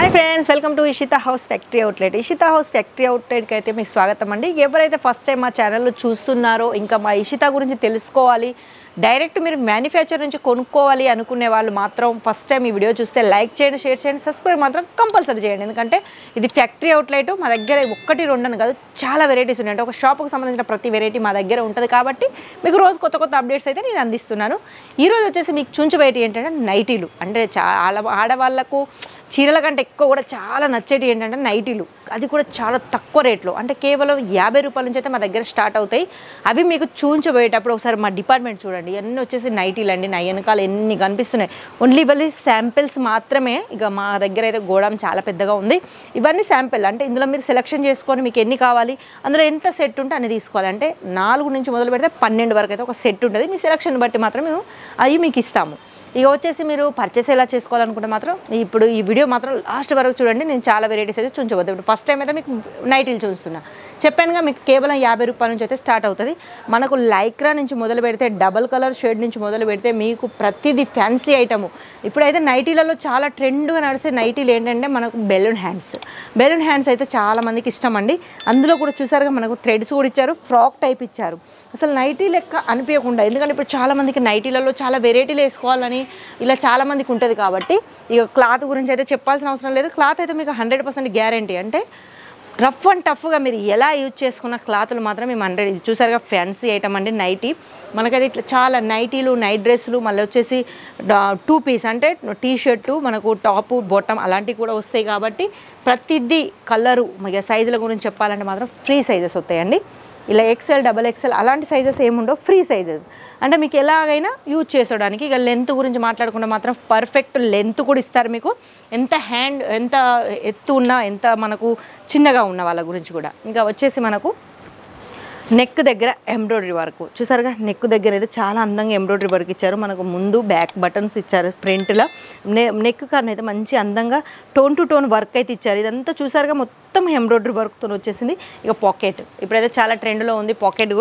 Hi friends, welcome to Ishita house factory outlet. Ishita house factory అవుట్లెట్కి అయితే మీకు స్వాగతం అండి. ఎవరైతే ఫస్ట్ టైం మా ఛానల్లో చూస్తున్నారో, ఇంకా మా ఇషితా గురించి తెలుసుకోవాలి, డైరెక్ట్ మీరు మ్యానుఫ్యాక్చర్ నుంచి కొనుక్కోవాలి అనుకునే వాళ్ళు మాత్రం ఫస్ట్ టైం ఈ వీడియో చూస్తే లైక్ చేయండి, షేర్ చేయండి, సబ్స్క్రైబ్ మాత్రం కంపల్సరీ చేయండి. ఎందుకంటే ఇది ఫ్యాక్టరీ అవుట్లెట్, మా దగ్గర ఒకటి రెండని కాదు, చాలా వెరైటీస్ ఉన్నాయి. అంటే ఒక షాప్కి సంబంధించిన ప్రతి వెరైటీ మా దగ్గర ఉంటుంది కాబట్టి మీకు రోజు కొత్త కొత్త అప్డేట్స్ అయితే నేను అందిస్తున్నాను. ఈరోజు వచ్చేసి మీకు చూంచబోయేటి ఏంటంటే నైటీలు. అంటే చాలా ఆడవాళ్ళకు చీరల కంటే ఎక్కువ కూడా చాలా నచ్చేటి ఏంటంటే నైటీలు. అది కూడా చాలా తక్కువ రేట్లో, అంటే కేవలం 50 రూపాయల నుంచి అయితే మా దగ్గర స్టార్ట్ అవుతాయి. అవి మీకు చూంచబోయేటప్పుడు ఒకసారి మా డిపార్ట్మెంట్ చూడండి. అన్నీ వచ్చేసి నైటీలు అండి. నా వెనకాల ఎన్ని కనిపిస్తున్నాయి. ఓన్లీ శాంపిల్స్ మాత్రమే. ఇక మా దగ్గర అయితే గోడౌన్ చాలా పెద్దగా ఉంది. ఇవన్నీ శాంపిల్, అంటే ఇందులో మీరు సెలెక్షన్ చేసుకొని మీకు ఎన్ని కావాలి, అందులో ఎంత సెట్ ఉంటే అన్ని తీసుకోవాలి. అంటే 4 నుంచి మొదలు పెడితే 12 వరకు అయితే ఒక సెట్ ఉంటుంది. మీ సెలెక్షన్ బట్టి మాత్రం మేము అవి మీకు ఇస్తాము. ఇక వచ్చేసి మీరు పర్చేస్ ఎలా చేసుకోవాలనుకుంటే మాత్రం ఇప్పుడు ఈ వీడియో మాత్రం లాస్ట్ వరకు చూడండి. నేను చాలా వెరైటీస్ అయితే చూంచబోద్దు. ఇప్పుడు ఫస్ట్ టైం అయితే మీకు నైటీలు చూస్తున్నా. చెప్పానుగా, మీకు కేవలం 50 రూపాయల నుంచి అయితే స్టార్ట్ అవుతుంది. మనకు లైక్రా నుంచి మొదలు పెడితే, డబల్ కలర్ షేడ్ నుంచి మొదలు పెడితే మీకు ప్రతిదీ ఫ్యాన్సీ ఐటము. ఇప్పుడైతే నైటీలలో చాలా ట్రెండ్గా నడిచే నైటీలు ఏంటంటే మనకు బెలూన్ హ్యాండ్స్ అయితే చాలా మందికి ఇష్టం అండి. అందులో కూడా చూసారుగా మనకు థ్రెడ్స్ కూడా ఇచ్చారు, ఫ్రాక్ టైప్ ఇచ్చారు. అసలు నైటీ లెక్క అనిపించకుండా, ఎందుకంటే ఇప్పుడు చాలా మందికి నైటీలలో చాలా వెరైటీలు వేసుకోవాలని ఇలా చాలా మందికి ఉంటుంది. కాబట్టి ఇక క్లాత్ గురించి అయితే చెప్పాల్సిన అవసరం లేదు. క్లాత్ అయితే మీకు 100% గ్యారంటీ. అంటే రఫ్ అండ్ టఫ్గా మీరు ఎలా యూజ్ చేసుకున్న క్లాతులు మాత్రం మేము 100. చూసారుగా ఫ్యాన్సీ ఐటమ్ అండి నైటీ. మనకైతే ఇట్లా చాలా నైటీలు, నైట్ డ్రెస్సులు, మళ్ళీ వచ్చేసి 2 పీస్ అంటే టీ షర్టు, మనకు టాపు బాటమ్ అలాంటివి కూడా వస్తాయి. కాబట్టి ప్రతిదీ కలరు, ఇక సైజుల గురించి చెప్పాలంటే మాత్రం ఫ్రీ సైజెస్ వస్తాయండి. ఇలా XL, XXL అలాంటి సైజెస్ ఏముండవు, ఫ్రీ సైజెస్. అంటే మీకు ఎలాగైనా యూజ్ చేసుకోవడానికి. ఇక లెంత్ గురించి మాట్లాడుకుంటే మాత్రం పర్ఫెక్ట్ లెంత్ కూడా ఇస్తారు మీకు. ఎంత ఎత్తు ఉన్నా, ఎంత మనకు చిన్నగా ఉన్న వాళ్ళ గురించి కూడా. ఇంకా వచ్చేసి మనకు నెక్ దగ్గర ఎంబ్రాయిడరీ వర్క్ చూసారుగా. నెక్ దగ్గర అయితే చాలా అందంగా ఎంబ్రాయిడరీ వర్క్ ఇచ్చారు. మనకు ముందు బ్యాక్ బటన్స్ ఇచ్చారు ఫ్రంట్లో. నెక్ కారణం అయితే మంచి అందంగా టోన్ టు టోన్ వర్క్ అయితే ఇచ్చారు. ఇదంతా చూసారుగా మొత్తం ఎంబ్రాయిడరీ వర్క్తో వచ్చేసింది. ఇక పాకెట్ ఇప్పుడైతే చాలా ట్రెండ్లో ఉంది. పాకెట్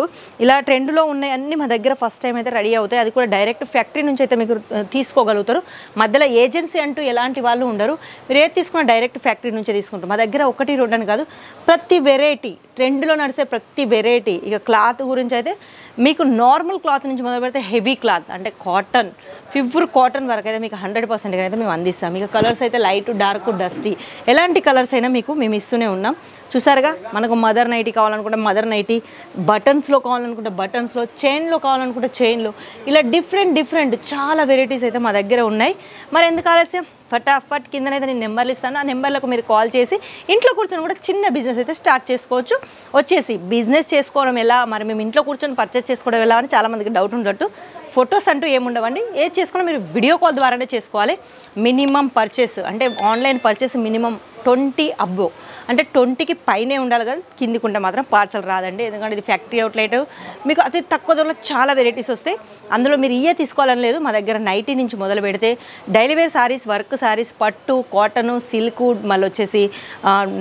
ఇలా ట్రెండ్లో ఉన్నాయి అన్నీ మా దగ్గర ఫస్ట్ టైం అయితే రెడీ అవుతాయి. అది కూడా డైరెక్ట్ ఫ్యాక్టరీ నుంచి అయితే మీకు తీసుకోగలుగుతారు. మధ్యలో ఏజెన్సీ అంటూ ఎలాంటి వాళ్ళు ఉండరు. మీరు ఏది తీసుకున్నా డైరెక్ట్ ఫ్యాక్టరీ నుంచే తీసుకుంటారు. మా దగ్గర 1, 2 అని కాదు, ప్రతి వెరైటీ, ట్రెండ్లో నడిచే ప్రతి వెరైటీ. ఇక క్లాత్ గురించి అయితే మీకు నార్మల్ క్లాత్ నుంచి మొదలు పెడితే హెవీ క్లాత్ అంటే కాటన్, ప్యూర్ కాటన్ వరకు అయితే మీకు 100% అయితే మేము అందిస్తాం. ఇక కలర్స్ అయితే లైట్, డార్క్, డస్టీ ఎలాంటి కలర్స్ అయినా మీకు మేము ఇస్తూనే ఉన్నాం. చూసారుగా, మనకు మదర్ నైటీ కావాలనుకుంటే మదర్ నైటీ, బటన్స్లో కావాలనుకుంటే బటన్స్లో, చైన్లో కావాలనుకుంటే చైన్లో, ఇలా డిఫరెంట్ చాలా వెరైటీస్ అయితే మా దగ్గర ఉన్నాయి. మరి ఎందుకు ఆలస్యం, ఫటాఫట్ కిందనైతే నేను నెంబర్లు ఇస్తాను. ఆ నెంబర్లకు మీరు కాల్ చేసి ఇంట్లో కూర్చొని కూడా చిన్న బిజినెస్ అయితే స్టార్ట్ చేసుకోవచ్చు. వచ్చేసి బిజినెస్ చేసుకోవడం ఎలా, మరి మేము ఇంట్లో కూర్చొని పర్చేస్ చేసుకోవడం ఎలా అని చాలామందికి డౌట్ ఉండట్టు. ఫొటోస్ అంటూ ఏముండవండి. ఏది చేసుకున్నా మీరు వీడియో కాల్ ద్వారానే చేసుకోవాలి. మినిమం పర్చేస్ అంటే ఆన్లైన్ పర్చేస్ మినిమం 20 అబ్బో, అంటే 20కి పైనే ఉండాలి. కానీ కిందికి ఉంటే మాత్రం పార్సల్ రాదండి. ఎందుకంటే ఇది ఫ్యాక్టరీ అవుట్లెట్. మీకు అతి తక్కువ ధరలో చాలా వెరైటీస్ వస్తాయి. అందులో మీరు ఇయే తీసుకోవాలని లేదు. మా దగ్గర నైటీ నుంచి మొదలు పెడితే daily wear saris, work saris, పట్టు, కాటను, సిల్క్, మళ్ళీ వచ్చేసి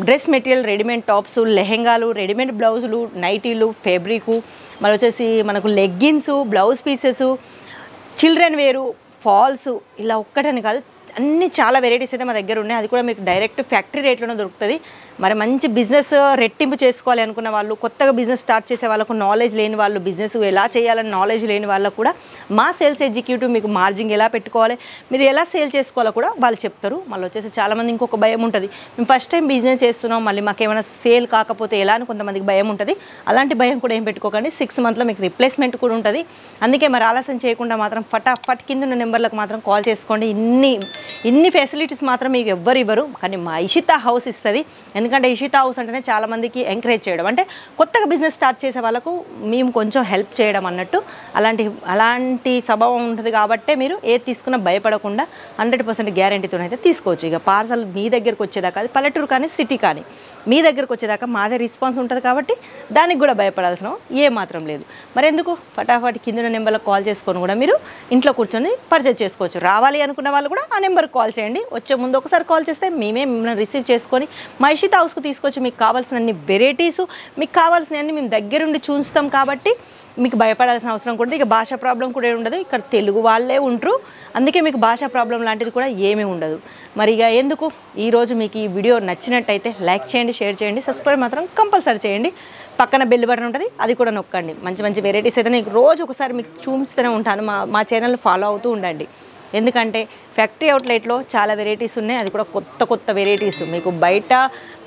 డ్రెస్ మెటీరియల్, రెడీమేడ్ టాప్స్, లెహెంగాలు, రెడీమేడ్ బ్లౌజులు, నైటీలు, ఫ్యాబ్రిక్, మళ్ళీ వచ్చేసి మనకు leggings, blouse pieces, children wear, falls, ఇలా ఒక్కటని కాదు అన్నీ చాలా వెరైటీస్ అయితే మా దగ్గర ఉన్నాయి. అది కూడా మీకు డైరెక్ట్ ఫ్యాక్టరీ రేట్లోనే దొరుకుతుంది. మరి మంచి బిజినెస్ రెట్టింపు చేసుకోవాలి అనుకున్న వాళ్ళు, కొత్తగా బిజినెస్ స్టార్ట్ చేసే వాళ్ళకు, నాలెడ్జ్ లేని వాళ్ళు, బిజినెస్ ఎలా చేయాలని నాలెడ్జ్ లేని వాళ్ళకు కూడా మా సేల్స్ ఎగ్జిక్యూటివ్ మీకు మార్జింగ్ ఎలా పెట్టుకోవాలి, మీరు ఎలా సేల్ చేసుకోవాలో కూడా వాళ్ళు చెప్తారు. మళ్ళీ వచ్చేసి చాలామంది ఇంకొక భయం ఉంటుంది, మేము ఫస్ట్ టైం బిజినెస్ చేస్తున్నాం, మళ్ళీ మాకు ఏమైనా సేల్ కాకపోతే ఎలా అని కొంతమందికి భయం ఉంటుంది. అలాంటి భయం కూడా ఏం పెట్టుకోకండి. 6 మంత్లో మీకు రిప్లేస్మెంట్ కూడా ఉంటుంది. అందుకే మరి ఆలస్యం చేయకుండా మాత్రం ఫటాఫట్ కింద ఉన్న నెంబర్లకు మాత్రం కాల్ చేసుకోండి. ఇన్ని ఫెసిలిటీస్ మాత్రం మీకు ఎవ్వరు ఇవ్వరు, కానీ మా ఇషితా హౌస్ ఇస్తుంది. ఎందుకంటే ఇషితా హౌస్ అంటేనే చాలామందికి ఎంకరేజ్ చేయడం, అంటే కొత్తగా బిజినెస్ స్టార్ట్ చేసే వాళ్ళకు మేము కొంచెం హెల్ప్ చేయడం అన్నట్టు అలాంటి స్వభావం ఉంటుంది. కాబట్టి మీరు ఏది తీసుకున్నా భయపడకుండా 100% గ్యారంటీతో అయితే తీసుకోవచ్చు. ఇక పార్సల్ మీ దగ్గరకు వచ్చేదాకా, అది పల్లెటూరు కానీ సిటీ కానీ మీ దగ్గరకు వచ్చేదాకా మాదే రెస్పాన్స్ ఉంటుంది. కాబట్టి దానికి కూడా భయపడాల్సిన ఏమాత్రం లేదు. మరి ఎందుకు, ఫటాఫట్ కింద నెంబర్లకు కాల్ చేసుకొని కూడా మీరు ఇంట్లో కూర్చొని పర్చేజ్ చేసుకోవచ్చు. రావాలి అనుకున్న వాళ్ళు కూడా ఆ నెంబర్కి కాల్ చేయండి. వచ్చే ముందు ఒకసారి కాల్ చేస్తే మిమ్మల్ని రిసీవ్ చేసుకొని మా ఇషితా హౌస్కు తీసుకొచ్చి మీకు కావాల్సిన అన్ని వెరైటీసు, మీకు కావాల్సినవన్నీ మేము దగ్గరుండి చూస్తాం. కాబట్టి మీకు భయపడాల్సిన అవసరం కూడా ఇక భాషా ప్రాబ్లం కూడా ఉండదు. ఇక్కడ తెలుగు వాళ్ళే ఉంటారు, అందుకే మీకు భాషా ప్రాబ్లం లాంటిది కూడా ఏమీ ఉండదు. మరి ఇక ఎందుకు ఈరోజు మీకు ఈ వీడియో నచ్చినట్టయితే లైక్ చేయండి, షేర్ చేయండి, సబ్స్క్రైబ్ మాత్రం కంపల్సరీ చేయండి. పక్కన బెల్ బటన్ ఉంటుంది, అది కూడా నొక్కండి. మంచి మంచి వెరైటీస్ అయితే నేను రోజు ఒకసారి మీకు చూపిస్తూనే ఉంటాను. మా ఛానల్ని ఫాలో అవుతూ ఉండండి. ఎందుకంటే ఫ్యాక్టరీ అవుట్లెట్లో చాలా వెరైటీస్ ఉన్నాయి, అది కూడా కొత్త కొత్త వెరైటీస్. మీకు బయట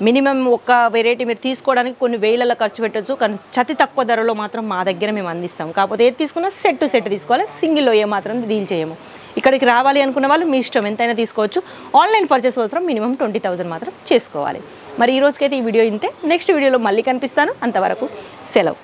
మినిమం ఒక వెరైటీ మీరు తీసుకోవడానికి కొన్ని వేలలో ఖర్చు పెట్టచ్చు, కానీ అతి తక్కువ ధరలో మాత్రం మా దగ్గర మేము అందిస్తాం. కాకపోతే ఏది తీసుకున్నా సెట్ టు సెట్ తీసుకోవాలి, సింగిల్లో ఏ మాత్రం డీల్ చేయము. ఇక్కడికి రావాలి అనుకున్న వాళ్ళు మీ ఇష్టం, ఎంతైనా తీసుకోవచ్చు. ఆన్లైన్ పర్చేస్ అవసరం మినిమం 20,000 మాత్రం చేసుకోవాలి. మరి ఈ రోజుకైతే ఈ వీడియో ఇంతే. నెక్స్ట్ వీడియోలో మళ్ళీ కనిపిస్తాను. అంతవరకు సెలవు.